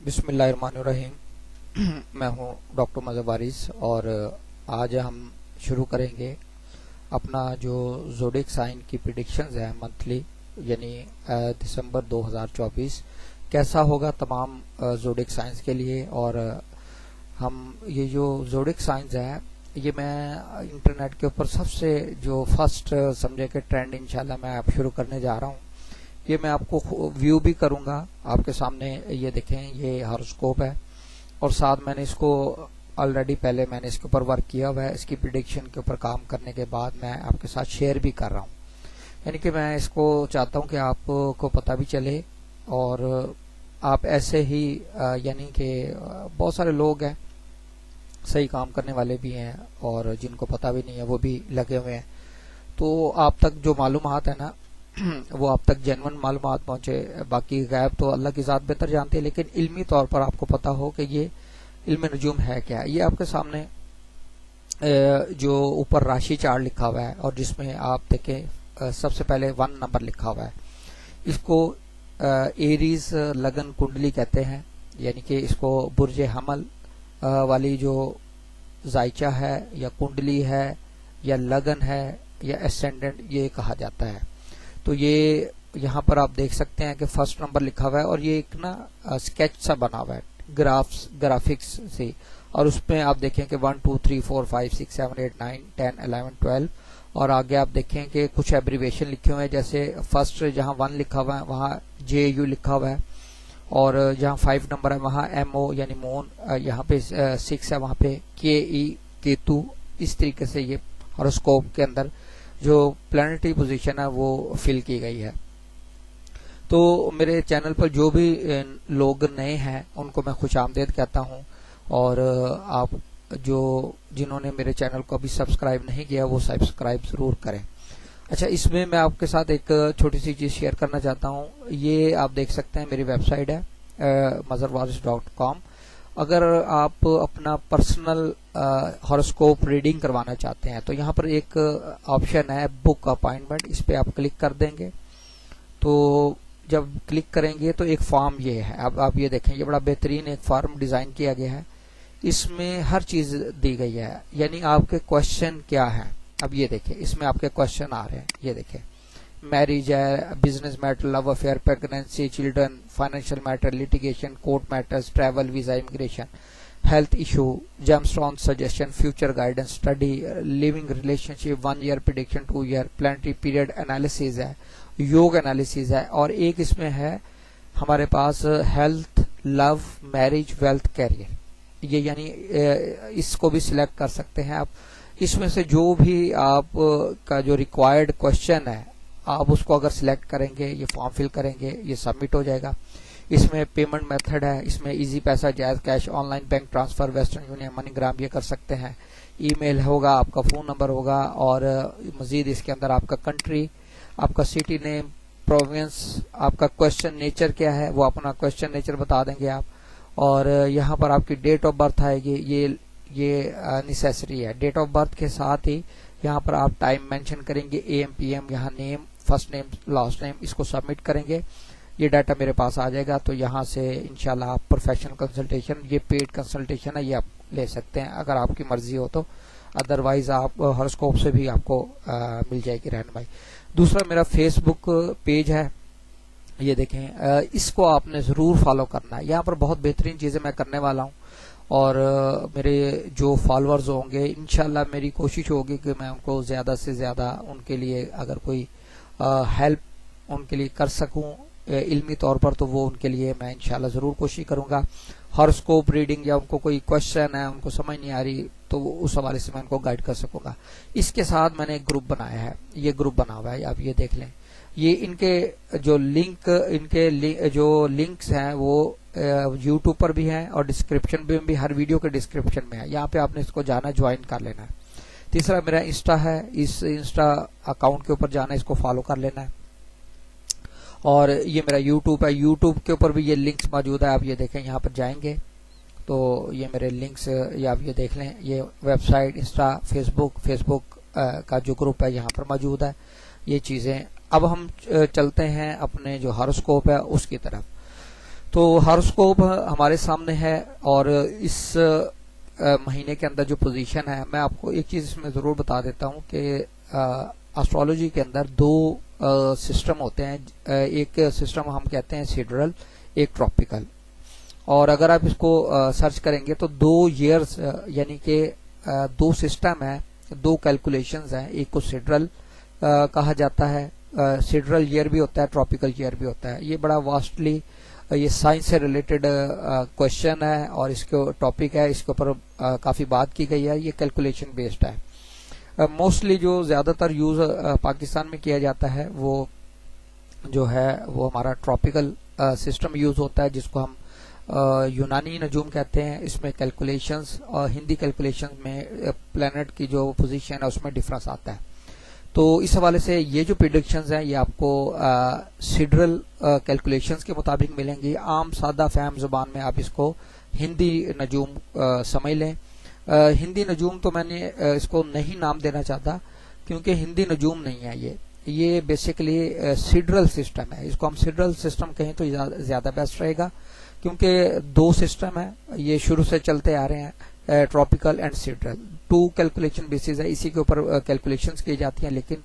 بسم اللہ الرحمن الرحیم. میں ہوں ڈاکٹر مظہر وارث اور آج ہم شروع کریں گے اپنا جو زوڈیک سائن کی پریڈکشنز ہیں منتھلی، یعنی دسمبر 2024 کیسا ہوگا تمام زوڈیک سائنس کے لیے. اور ہم یہ جو زوڈیک سائنس ہے یہ میں انٹرنیٹ کے اوپر سب سے جو فرسٹ سمجھے کہ ٹرینڈ انشاءاللہ میں آپ شروع کرنے جا رہا ہوں. یہ میں آپ کو ویو بھی کروں گا آپ کے سامنے. یہ دیکھیں، یہ ہاروسکوپ ہے اور ساتھ میں نے اس کو آلریڈی پہلے میں نے اس کے اوپر ورک کیا ہوا ہے. اس کی پریڈکشن کے اوپر کام کرنے کے بعد میں آپ کے ساتھ شیئر بھی کر رہا ہوں. یعنی کہ میں اس کو چاہتا ہوں کہ آپ کو پتہ بھی چلے اور آپ ایسے ہی یعنی کہ بہت سارے لوگ ہیں صحیح کام کرنے والے بھی ہیں اور جن کو پتہ بھی نہیں ہے وہ بھی لگے ہوئے ہیں. تو آپ تک جو معلومات ہے نا وہ آپ تک جینون معلومات پہنچے. باقی غیب تو اللہ کی ذات بہتر جانتے ہیں، لیکن علمی طور پر آپ کو پتہ ہو کہ یہ علم نجوم ہے کیا. یہ آپ کے سامنے جو اوپر راشی چارٹ لکھا ہوا ہے اور جس میں آپ دیکھیں سب سے پہلے 1 نمبر لکھا ہوا ہے. اس کو ایریز لگن کنڈلی کہتے ہیں. یعنی کہ اس کو برج حمل والی جو زائچہ ہے یا کنڈلی ہے یا لگن ہے یا اسینڈنٹ یہ کہا جاتا ہے. تو یہ یہاں پر آپ دیکھ سکتے ہیں کہ فرسٹ نمبر لکھا ہوا ہے اور یہ ایک نا اسکیچ سا بنا ہوا ہے گرافکس سے. اور اس میں آپ دیکھیں کہ 1 2 3 4 5 6 7 8 9 10 11 12 اور آگے آپ دیکھیں کہ کچھ ایبریویشن لکھے ہوئے ہیں. جیسے فرسٹ جہاں 1 لکھا ہوا ہے وہاں JU لکھا ہوا ہے اور جہاں 5 نمبر ہے وہاں MO یعنی مون. یہاں پہ 6 ہے وہاں پہ KE کیتو. اس طریقے سے یہ ہاروسکوپ کے اندر جو پلانٹری پوزیشن ہے وہ فل کی گئی ہے. تو میرے چینل پر جو بھی لوگ نئے ہیں ان کو میں خوش آمدید کہتا ہوں اور آپ جنہوں نے میرے چینل کو ابھی سبسکرائب نہیں کیا وہ سبسکرائب ضرور کریں. اچھا، اس میں میں آپ کے ساتھ ایک چھوٹی سی چیز شیئر کرنا چاہتا ہوں. یہ آپ دیکھ سکتے ہیں میری ویب سائٹ ہے mazharwaris.com. اگر آپ اپنا پرسنل ہاروسکوپ ریڈنگ کروانا چاہتے ہیں تو یہاں پر ایک آپشن ہے بک اپائنٹمنٹ. اس پہ آپ کلک کر دیں گے تو جب کلک کریں گے تو ایک فارم یہ ہے. اب آپ یہ دیکھیں، یہ بڑا بہترین ایک فارم ڈیزائن کیا گیا ہے. اس میں ہر چیز دی گئی ہے. یعنی آپ کے کوشچن کیا ہے. اب یہ دیکھیں اس میں آپ کے کوشچن آ رہے ہیں. یہ دیکھیں، میرج ہے، business matter, love affair, pregnancy, children, financial matter, litigation, court matters, travel, visa, immigration, health issue, gemstone suggestion, future guidance, study, living relationship, 1 year prediction, 2 year planetary period analysis ہے، yog analysis ہے اور ایک اس میں ہے ہمارے پاس health, لو، marriage, wealth, career. یہ یعنی اس کو بھی سلیکٹ کر سکتے ہیں آپ. اس میں سے جو بھی آپ کا جو ریکوائرڈ کوشچن ہے آپ اس کو اگر سلیکٹ کریں گے، یہ فارم فل کریں گے، یہ سبمٹ ہو جائے گا. اس میں پیمنٹ میتھڈ ہے، اس میں ایزی پیسہ، جائز cash, on line bank transfer, western union, money gram یہ کر سکتے ہیں. ای میل ہوگا، آپ کا فون نمبر ہوگا اور مزید اس کے اندر آپ کا کنٹری، آپ کا سٹی نیم، پروونس، آپ کا کوشچن نیچر کیا ہے وہ اپنا کوشچن نیچر بتا دیں گے آپ. اور یہاں پر آپ کی ڈیٹ آف برتھ آئے گی. یہ نیسیسری ہے. ڈیٹ آف برتھ کے ساتھ ہی یہاں پر آپ ٹائم مینشن کریں گے، AM PM، یہاں نیم، فرسٹ نیم، لاسٹ نیم. اس کو سبمٹ کریں گے، یہ ڈاٹا میرے پاس آ جائے گا. تو یہاں سے انشاءاللہ آپ پروفیشنل کنسلٹیشن، یہ پیڈ کنسلٹیشن ہے، یہ آپ لے سکتے ہیں اگر آپ کی مرضی ہو تو. ادروائز آپ ہاروسکوپ سے بھی آپ کو مل جائے گی رہنمائی. دوسرا میرا فیس بک پیج ہے، یہ دیکھیں، اس کو آپ نے ضرور فالو کرنا ہے. یہاں پر بہت بہترین چیزیں میں کرنے والا ہوں اور میرے جو فالورز ہوں گے انشاءاللہ میری کوشش ہوگی کہ میں ان کو زیادہ سے زیادہ ان کے لیے اگر کوئی ہیلپ ان کے لیے کر سکوں علمی طور پر تو وہ ان کے لیے میں انشاءاللہ ضرور کوشش کروں گا. ہاروسکوپ ریڈنگ یا ان کو کوئی کوشچن ہے ان کو سمجھ نہیں آ رہی تو اس حوالے سے میں ان کو گائیڈ کر سکوں گا. اس کے ساتھ میں نے ایک گروپ بنایا ہے. یہ گروپ بنا ہوا ہے، آپ یہ دیکھ لیں. یہ ان کے جو جو لنکس ہیں وہ یوٹیوب پر بھی ہیں اور ڈسکرپشن میں بھی، ہر ویڈیو کے ڈسکرپشن میں ہے. یہاں پہ آپ نے اس کو جانا، جوائن کر لینا ہے. تیسرا میرا انسٹا ہے، اس انسٹا اکاؤنٹ کے اوپر جانا، اس کو فالو کر لینا ہے. اور یہ میرا یوٹیوب ہے، یوٹیوب کے اوپر بھی یہ لنکس موجود ہے. آپ یہ دیکھیں، یہاں پر جائیں گے تو یہ میرے لنکس یہ آپ یہ دیکھ لیں. یہ ویب سائٹ، انسٹا، فیس بک کا جو گروپ ہے یہاں پر موجود ہے یہ چیزیں. اب ہم چلتے ہیں اپنے جو ہاروسکوپ ہے اس کی طرف. تو ہاروسکوپ ہمارے سامنے ہے، اور اس مہینے کے اندر جو پوزیشن ہے، میں آپ کو ایک چیز اس میں ضرور بتا دیتا ہوں کہ اسٹرالوجی کے اندر دو سسٹم ہوتے ہیں. ایک سسٹم ہم کہتے ہیں سیڈرل، ایک ٹراپیکل. اور اگر آپ اس کو سرچ کریں گے تو 2 ایئرز یعنی کہ 2 سسٹم ہیں، 2 کیلکولیشنز ہیں. ایک کو سیڈرل کہا جاتا ہے، سیڈرل ایئر بھی ہوتا ہے، ٹراپیکل ایئر بھی ہوتا ہے. یہ بڑا واسٹلی یہ سائنس سے ریلیٹڈ کوشچن ہے اور اس کے ٹاپک ہے، اس کے اوپر کافی بات کی گئی ہے. یہ کیلکولیشن بیسڈ ہے. موسٹلی جو زیادہ تر یوز پاکستان میں کیا جاتا ہے وہ جو ہے وہ ہمارا ٹراپیکل سسٹم یوز ہوتا ہے، جس کو ہم یونانی نجوم کہتے ہیں. اس میں کیلکولیشنز اور ہندی کیلکولیشن میں پلانٹ کی جو پوزیشن ہے اس میں ڈفرنس آتا ہے. تو اس حوالے سے یہ جو پریڈکشنز ہیں یہ آپ کو سیڈرل کیلکولیشنز کے مطابق ملیں گی. عام سادہ فہم زبان میں آپ اس کو ہندی نجوم سمجھ لیں. ہندی نجوم تو میں نے اس کو نہیں نام دینا چاہتا کیونکہ ہندی نجوم نہیں ہے، یہ بیسیکلی سیڈرل سسٹم ہے. اس کو ہم سیڈرل سسٹم کہیں تو زیادہ بیسٹ رہے گا، کیونکہ 2 سسٹم ہیں یہ شروع سے چلتے آ رہے ہیں، tropical and seed drill. 2 calculation bases ہے، اسی کے اوپر کیلکولیشنز کی جاتی ہیں. لیکن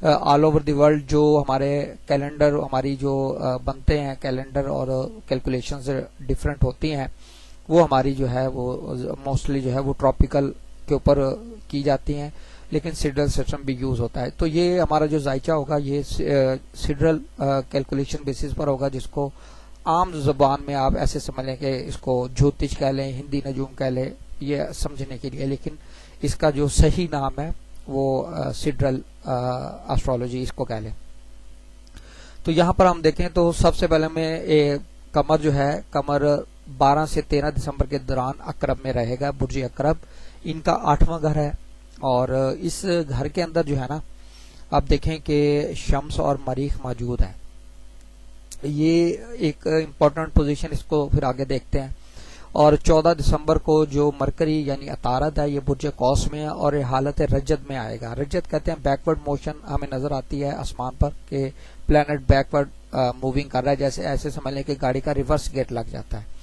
آل اوور دی ورلڈ جو ہمارے کیلنڈر ہماری جو بنتے ہیں، کیلنڈر اور کیلکولیشنز ڈفرینٹ ہوتی ہیں، وہ ہماری جو ہے وہ موسٹلی جو ہے وہ ٹراپیکل کے اوپر کی جاتی ہیں، لیکن سیڈرل سسٹم بھی یوز ہوتا ہے. تو یہ ہمارا جو ذائچہ ہوگا یہ سیڈرل کیلکولیشن بیسس پر ہوگا، جس کو عام زبان میں آپ ایسے سمجھ لیں کہ اس کو جوتش کہہ لیں، ہندی نجوم کہہ لیں، یہ سمجھنے کے لیے. لیکن اس کا جو صحیح نام ہے وہ سیڈرل اسٹرالوجی اس کو کہہ لیں. تو یہاں پر ہم دیکھیں تو سب سے پہلے میں قمر جو ہے، قمر 12 سے 13 دسمبر کے دوران عقرب میں رہے گا، برج عقرب. ان کا 8واں گھر ہے، اور اس گھر کے اندر جو ہے نا آپ دیکھیں کہ شمس اور مریخ موجود ہیں. یہ ایک امپورٹنٹ پوزیشن، اس کو پھر آگے دیکھتے ہیں. اور 14 دسمبر کو جو مرکری یعنی عطارد ہے یہ برج قوس میں ہے اور یہ حالت رجت میں آئے گا. رجت کہتے ہیں بیکورڈ موشن، ہمیں نظر آتی ہے آسمان پر کہ پلانٹ بیکورڈ موونگ کر رہا ہے، جیسے ایسے سمجھ لیں کہ گاڑی کا ریورس گیٹ لگ جاتا ہے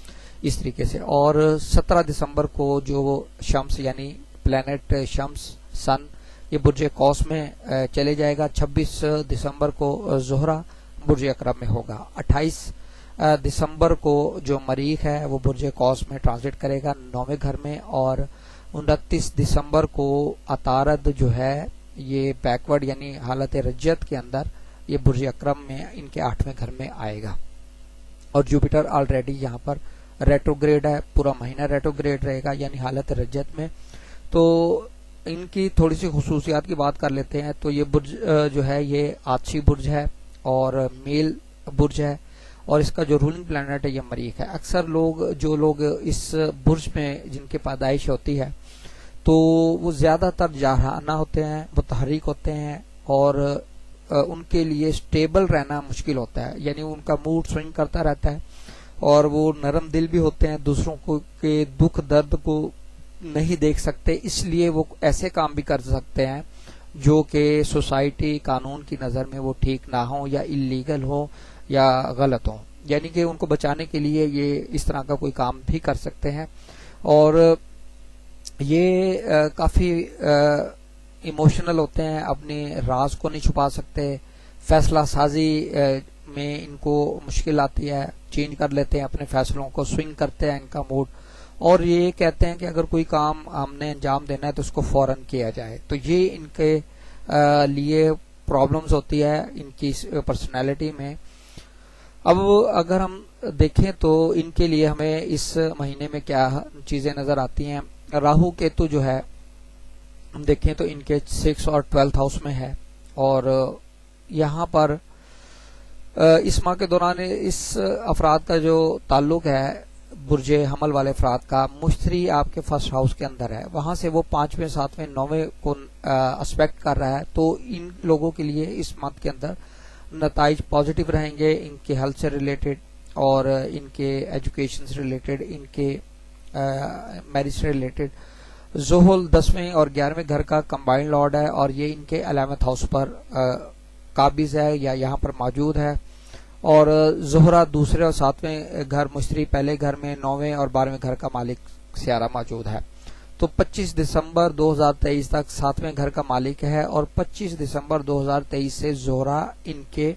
اس طریقے سے. اور 17 دسمبر کو جو شمس یعنی پلانٹ شمس سن یہ برج قوس میں چلے جائے گا. 26 دسمبر کو زہرہ برج عقرب میں ہوگا. 28 دسمبر کو جو مریخ ہے وہ برج قوس میں ٹرانزٹ کرے گا 9ویں گھر میں. اور 29 دسمبر کو عطارد جو ہے یہ بیکورڈ یعنی حالت رجت کے اندر یہ برج عقرب میں ان کے 8ویں گھر میں آئے گا. اور جوپیٹر آلریڈی یہاں پر ریٹروگریڈ ہے، پورا مہینہ ریٹروگریڈ رہے گا یعنی حالت رجت میں. تو ان کی تھوڑی سی خصوصیات کی بات کر لیتے ہیں. تو یہ برج جو ہے یہ آتشی برج ہے اور میل برج ہے، اور اس کا جو رولنگ پلانٹ ہے یہ مریخ ہے. اکثر جو لوگ اس برج میں جن کی پیدائش ہوتی ہے تو وہ زیادہ تر جارحانہ ہوتے ہیں، متحرک ہوتے ہیں، اور ان کے لیے سٹیبل رہنا مشکل ہوتا ہے. یعنی ان کا موڈ سوئنگ کرتا رہتا ہے، اور وہ نرم دل بھی ہوتے ہیں، دوسروں کو کے دکھ درد کو نہیں دیکھ سکتے، اس لیے وہ ایسے کام بھی کر سکتے ہیں جو کہ سوسائٹی قانون کی نظر میں وہ ٹھیک نہ ہو یا اللیگل ہو یا غلط ہو. یعنی کہ ان کو بچانے کے لیے یہ اس طرح کا کوئی کام بھی کر سکتے ہیں. اور یہ کافی ایموشنل ہوتے ہیں، اپنے راز کو نہیں چھپا سکتے، فیصلہ سازی میں ان کو مشکل آتی ہے، چینج کر لیتے ہیں اپنے فیصلوں کو، سوئنگ کرتے ہیں ان کا موڈ. اور یہ کہتے ہیں کہ اگر کوئی کام ہم نے انجام دینا ہے تو اس کو فوراً کیا جائے. تو یہ ان کے لیے پرابلمز ہوتی ہے ان کی پرسنالٹی میں. اب اگر ہم دیکھیں تو ان کے لیے ہمیں اس مہینے میں کیا چیزیں نظر آتی ہیں. راہو کیتو جو ہے ہم دیکھیں تو ان کے 6 اور 12 ہاؤس میں ہے، اور یہاں پر اس ماہ کے دوران اس افراد کا جو تعلق ہے برج حمل والے افراد کا، مشتری آپ کے فرسٹ ہاؤس کے اندر ہے، وہاں سے وہ 5ویں 7ویں 9ویں کو اسپیکٹ کر رہا ہے. تو ان لوگوں کے لیے اس منتھ کے اندر نتائج پازیٹیو رہیں گے ان کے ہیلتھ سے ریلیٹڈ، اور ان کے ایجوکیشن سے ریلیٹڈ، ان کے میرج سے ریلیٹڈ. زحل 10ویں اور 11ویں گھر کا کمبائنڈ لارڈ ہے، اور یہ ان کے 11ویں ہاؤس پر قابض ہے یا یہاں پر موجود ہے. اور زہرہ دوسرے اور ساتویں گھر مشتری پہلے گھر میں 9ویں اور 12ویں گھر کا مالک سیارہ موجود ہے. تو 25 دسمبر 2023 تک 7ویں گھر کا مالک ہے اور 25 دسمبر 2023 سے زہرہ ان کے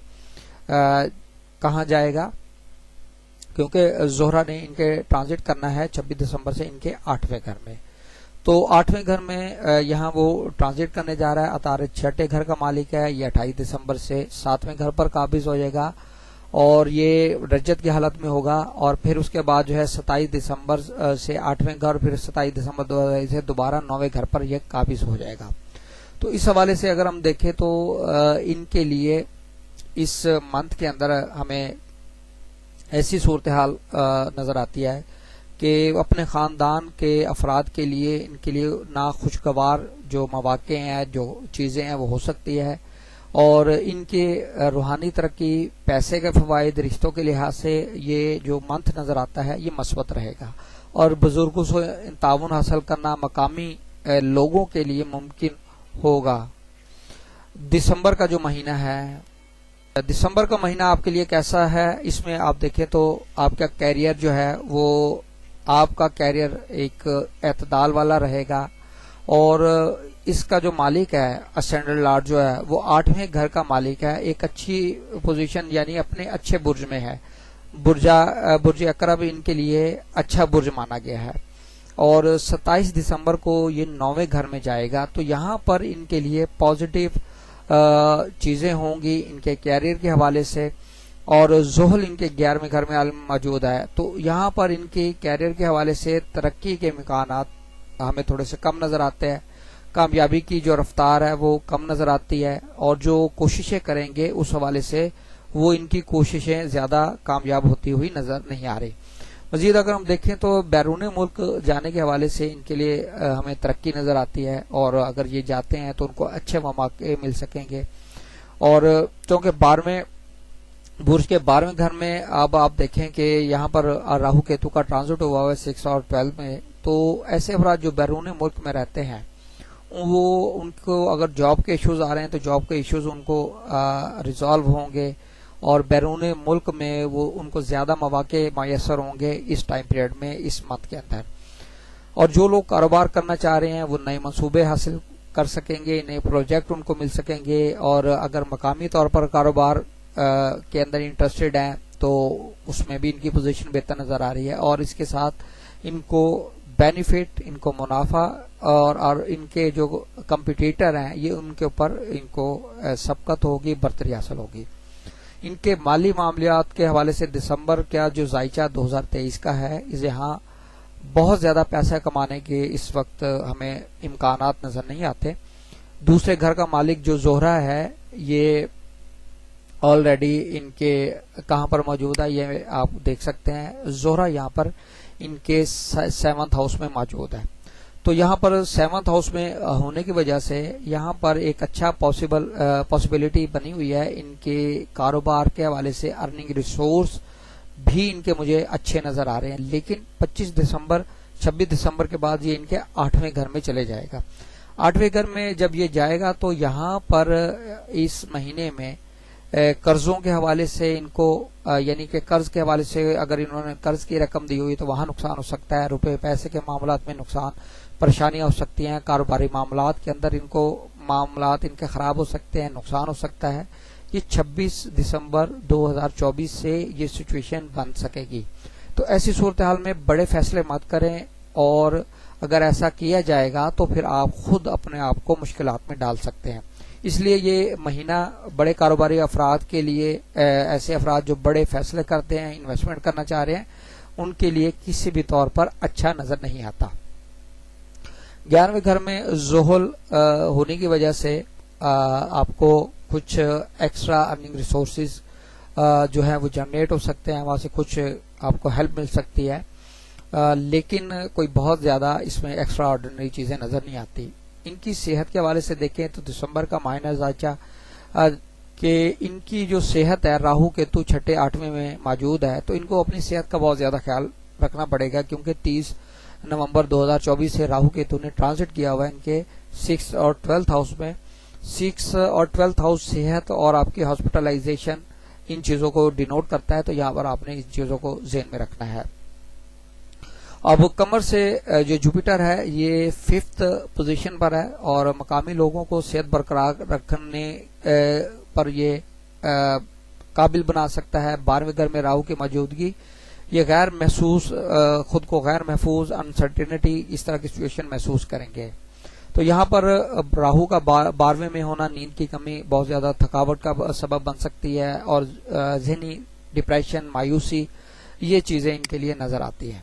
کہاں جائے گا، کیونکہ زہرہ نے ان کے ٹرانزٹ کرنا ہے 26 دسمبر سے ان کے 8ویں گھر میں. تو 8ویں گھر میں یہاں وہ ٹرانزٹ کرنے جا رہا ہے. عطارد 6ٹھے گھر کا مالک ہے. یہ 28 دسمبر سے 7ویں گھر پر قابض ہو جائے گا اور یہ رجت کی حالت میں ہوگا. اور پھر اس کے بعد جو ہے 27 دسمبر سے 8ویں گھر اور پھر 27 دسمبر 2023 سے دوبارہ 9ویں گھر پر یہ قابض ہو جائے گا. تو اس حوالے سے اگر ہم دیکھیں تو ان کے لیے اس منتھ کے اندر ہمیں ایسی صورتحال نظر آتی ہے کہ اپنے خاندان کے افراد کے لیے ان کے لیے ناخوشگوار جو مواقع ہیں، جو چیزیں ہیں وہ ہو سکتی ہے. اور ان کے روحانی ترقی، پیسے کے فوائد، رشتوں کے لحاظ سے یہ جو منتھ نظر آتا ہے یہ مثبت رہے گا. اور بزرگوں سے تعاون حاصل کرنا مقامی لوگوں کے لیے ممکن ہوگا. دسمبر کا جو مہینہ ہے، دسمبر کا مہینہ آپ کے لیے کیسا ہے؟ اس میں آپ دیکھیں تو آپ کا کیریئر جو ہے وہ آپ کا کیریئر ایک اعتدال والا رہے گا. اور اس کا جو مالک ہے اسینڈنٹ لارڈ جو ہے وہ 8ویں گھر کا مالک ہے. ایک اچھی پوزیشن یعنی اپنے اچھے برج میں ہے. برج اقرب ان کے لیے اچھا برج مانا گیا ہے. اور 27 دسمبر کو یہ 9ویں گھر میں جائے گا. تو یہاں پر ان کے لیے پازیٹیو چیزیں ہوں گی ان کے کیریئر کے حوالے سے. اور زحل ان کے 11ویں گھر میں موجود ہے. تو یہاں پر ان کے کیریئر کے حوالے سے ترقی کے امکانات ہمیں تھوڑے سے کم نظر آتے ہیں. کامیابی کی جو رفتار ہے وہ کم نظر آتی ہے اور جو کوششیں کریں گے اس حوالے سے وہ ان کی کوششیں زیادہ کامیاب ہوتی ہوئی نظر نہیں آ رہی. مزید اگر ہم دیکھیں تو بیرون ملک جانے کے حوالے سے ان کے لیے ہمیں ترقی نظر آتی ہے. اور اگر یہ جاتے ہیں تو ان کو اچھے مواقع مل سکیں گے. اور چونکہ 12ویں برج کے 12ویں گھر میں اب آپ دیکھیں کہ یہاں پر راہو کیتو کا ٹرانزٹ ہوا ہے 6 اور 12 میں. تو ایسے افراد جو بیرون ملک میں رہتے ہیں وہ ان کو اگر جاب کے ایشوز آ رہے ہیں تو جاب کے ایشوز ان کو ریزالو ہوں گے اور بیرون ملک میں وہ ان کو زیادہ مواقع میسر ہوں گے اس ٹائم پیریڈ میں، اس منتھ کے اندر. اور جو لوگ کاروبار کرنا چاہ رہے ہیں وہ نئے منصوبے حاصل کر سکیں گے، نئے پروجیکٹ ان کو مل سکیں گے. اور اگر مقامی طور پر کاروبار کے اندر انٹرسٹڈ ہیں تو اس میں بھی ان کی پوزیشن بہتر نظر آ رہی ہے. اور اس کے ساتھ ان کو بینیفٹ، ان کو منافع اور ان کے جو کمپٹیٹر ہیں یہ ان کے اوپر ان کو سبقت ہوگی، برتری حاصل ہوگی. ان کے مالی معاملات کے حوالے سے دسمبر کا جو ذائچہ 2023 کا ہے، یہاں بہت زیادہ پیسہ کمانے کے اس وقت ہمیں امکانات نظر نہیں آتے. دوسرے گھر کا مالک جو زہرہ ہے یہ آلریڈی ان کے کہاں پر موجود ہے یہ آپ دیکھ سکتے ہیں. زہرہ یہاں پر ان کے 7th ہاؤس میں موجود ہے. تو یہاں پر 7th ہاؤس میں ہونے کی وجہ سے یہاں پر ایک اچھا پاسبلٹی بنی ہوئی ہے. ان کے کاروبار کے حوالے سے ارننگ ریسورس بھی ان کے مجھے اچھے نظر آ رہے ہیں. لیکن 26 دسمبر کے بعد یہ ان کے 8ویں گھر میں چلے جائے گا. 8ویں گھر میں جب یہ جائے گا تو یہاں پر اس مہینے میں قرضوں کے حوالے سے ان کو یعنی کہ قرض کے حوالے سے اگر انہوں نے قرض کی رقم دی ہوئی تو وہاں نقصان ہو سکتا ہے. روپے پیسے کے معاملات میں نقصان، پریشانیاں ہو سکتی ہیں. کاروباری معاملات کے اندر ان کو معاملات ان کے خراب ہو سکتے ہیں، نقصان ہو سکتا ہے. یہ 26 دسمبر 2024 سے یہ سچویشن بن سکے گی. تو ایسی صورتحال میں بڑے فیصلے مت کریں اور اگر ایسا کیا جائے گا تو پھر آپ خود اپنے آپ کو مشکلات میں ڈال سکتے ہیں. اس لیے یہ مہینہ بڑے کاروباری افراد کے لیے، ایسے افراد جو بڑے فیصلے کرتے ہیں، انویسٹمنٹ کرنا چاہ رہے ہیں، ان کے لیے کسی بھی طور پر اچھا نظر نہیں آتا. 11ویں گھر میں زحل ہونے کی وجہ سے آپ کو کچھ ایکسٹرا ارننگ ریسورسز جو ہیں وہ جنریٹ ہو سکتے ہیں، وہاں سے کچھ آپ کو ہیلپ مل سکتی ہے. لیکن کوئی بہت زیادہ اس میں ایکسٹرا آرڈنری چیزیں نظر نہیں آتی. ان کی صحت کے حوالے سے دیکھیں تو دسمبر کا مہینہ ذائچہ کہ ان کی جو صحت ہے، راہو کیتو 6 8ویں میں موجود ہے تو ان کو اپنی صحت کا بہت زیادہ خیال رکھنا پڑے گا کیونکہ 30 نومبر 2024 سے راہو کیتو نے ٹرانزٹ کیا ہوا ہے ان کے 6 اور 12 ہاؤس میں. 6 اور 12 ہاؤس صحت اور آپ کی ہاسپٹلائزیشن ان چیزوں کو ڈینوٹ کرتا ہے، تو یہاں پر آپ نے ان چیزوں کو ذہن میں رکھنا ہے۔ اب قمر سے جو جوپیٹر ہے یہ 5th پوزیشن پر ہے اور مقامی لوگوں کو صحت برقرار رکھنے پر یہ قابل بنا سکتا ہے۔ 12ویں گھر میں راہو کی موجودگی یہ غیر محسوس، خود کو غیر محفوظ، انسرٹینٹی، اس طرح کی سچویشن محسوس کریں گے۔ تو یہاں پر راہو کا 12ویں میں ہونا نیند کی کمی، بہت زیادہ تھکاوٹ کا سبب بن سکتی ہے اور ذہنی ڈپریشن، مایوسی، یہ چیزیں ان کے لیے نظر آتی ہیں۔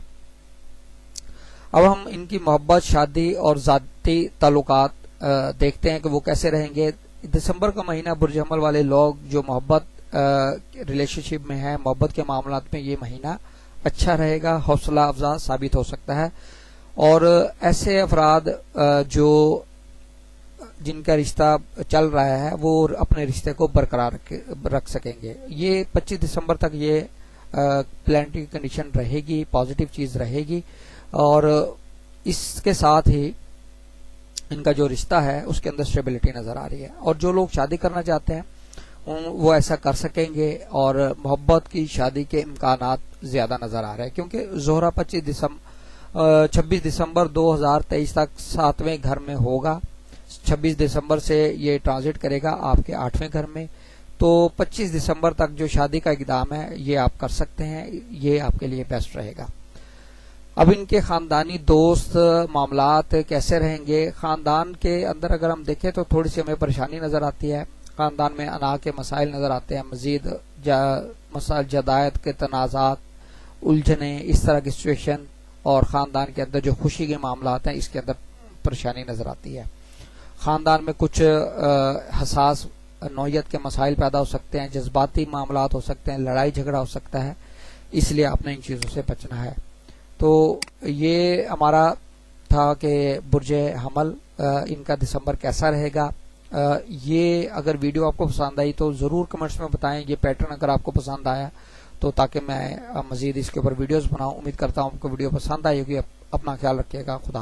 اب ہم ان کی محبت، شادی اور ذاتی تعلقات دیکھتے ہیں کہ وہ کیسے رہیں گے۔ دسمبر کا مہینہ برج حمل والے لوگ جو محبت ریلیشن شپ میں ہیں، محبت کے معاملات میں یہ مہینہ اچھا رہے گا، حوصلہ افزا ثابت ہو سکتا ہے، اور ایسے افراد جو جن کا رشتہ چل رہا ہے وہ اپنے رشتے کو برقرار رکھ سکیں گے۔ یہ 25 دسمبر تک یہ پلانٹری کنڈیشن رہے گی، پازیٹیو چیز رہے گی، اور اس کے ساتھ ہی ان کا جو رشتہ ہے اس کے اندر اسٹیبلٹی نظر آ رہی ہے، اور جو لوگ شادی کرنا چاہتے ہیں وہ ایسا کر سکیں گے، اور محبت کی شادی کے امکانات زیادہ نظر آ رہے ہیں، کیونکہ زہرہ 26 دسمبر 2023 تک 7ویں گھر میں ہوگا۔ 26 دسمبر سے یہ ٹرانزٹ کرے گا آپ کے 8ویں گھر میں، تو 25 دسمبر تک جو شادی کا اقدام ہے یہ آپ کر سکتے ہیں، یہ آپ کے لیے بیسٹ رہے گا۔ اب ان کے خاندانی دوست معاملات کیسے رہیں گے؟ خاندان کے اندر اگر ہم دیکھیں تو تھوڑی سی ہمیں پریشانی نظر آتی ہے، خاندان میں انا کے مسائل نظر آتے ہیں، مزید مسائل جدائد کے تنازعات، الجھنیں، اس طرح کی سچویشن، اور خاندان کے اندر جو خوشی کے معاملات ہیں اس کے اندر پریشانی نظر آتی ہے۔ خاندان میں کچھ حساس نوعیت کے مسائل پیدا ہو سکتے ہیں، جذباتی معاملات ہو سکتے ہیں، لڑائی جھگڑا ہو سکتا ہے، اس لیے آپ نے ان چیزوں سے بچنا ہے۔ تو یہ ہمارا تھا کہ برج حمل ان کا دسمبر کیسا رہے گا۔ یہ اگر ویڈیو آپ کو پسند آئی تو ضرور کمنٹس میں بتائیں، یہ پیٹرن اگر آپ کو پسند آیا تو تاکہ میں مزید اس کے اوپر ویڈیوز بناؤں۔ امید کرتا ہوں آپ کو ویڈیو پسند آئے گی۔ اپنا خیال رکھیے گا۔ خدا